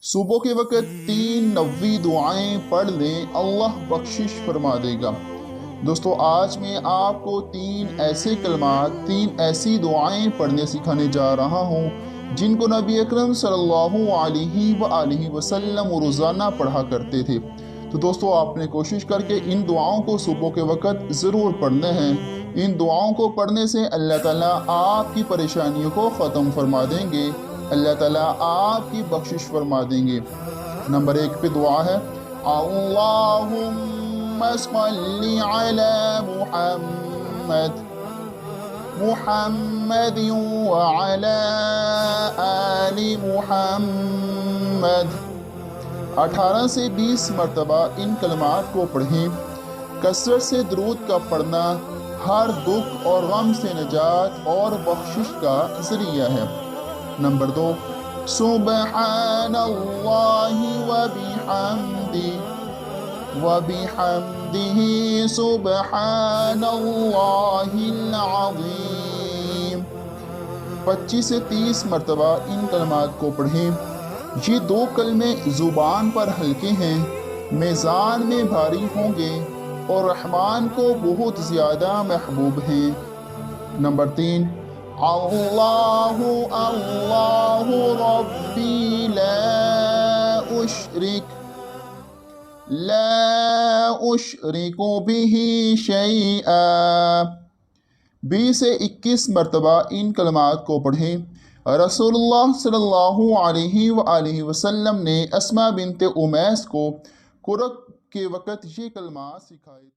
صبح کے وقت 3 دعائیں پڑھ لیں، اللہ بخشش فرما دے گا۔ دوستو آج میں آپ کو 3 ایسی دعائیں پڑھنے سکھانے جا رہا ہوں جن کو نبی اکرم صلی اللہ علیہ وآلہ وسلم روزانہ پڑھا کرتے تھے۔ تو دوستو آپ نے کوشش کر کے ان دعاؤں کو صبح کے وقت ضرور پڑھنے ہیں۔ ان دعاؤں کو پڑھنے سے اللہ تعالیٰ آپ کی پریشانیوں کو ختم فرما دیں گے، اللہ تعالیٰ آپ کی بخشش فرما دیں گے۔ نمبر 1 پہ دعا ہے، اللہم صلی علی محمد محمد وعلی آل محمد۔ 18 سے 20 مرتبہ ان کلمات کو پڑھیں۔ کثرت سے درود کا پڑھنا ہر دکھ اور غم سے نجات اور بخشش کا ذریعہ ہے۔ نمبر 2، سبحان اللہ وبحمدہ سبحان اللہ العظیم۔ 25 سے 30 مرتبہ ان کلمات کو پڑھیں۔ یہ 2 کلمے زبان پر ہلکے ہیں، میزان میں بھاری ہوں گے اور رحمان کو بہت زیادہ محبوب ہیں۔ نمبر 3، اللہ اللہ ربی لا اشرک بہ شیئا۔ 20 سے 21 مرتبہ ان کلمات کو پڑھیں۔ رسول اللہ صلی اللہ علیہ وآلہ وسلم نے اسماء بنت امیس کو قرب کے وقت یہ کلمات سکھائے۔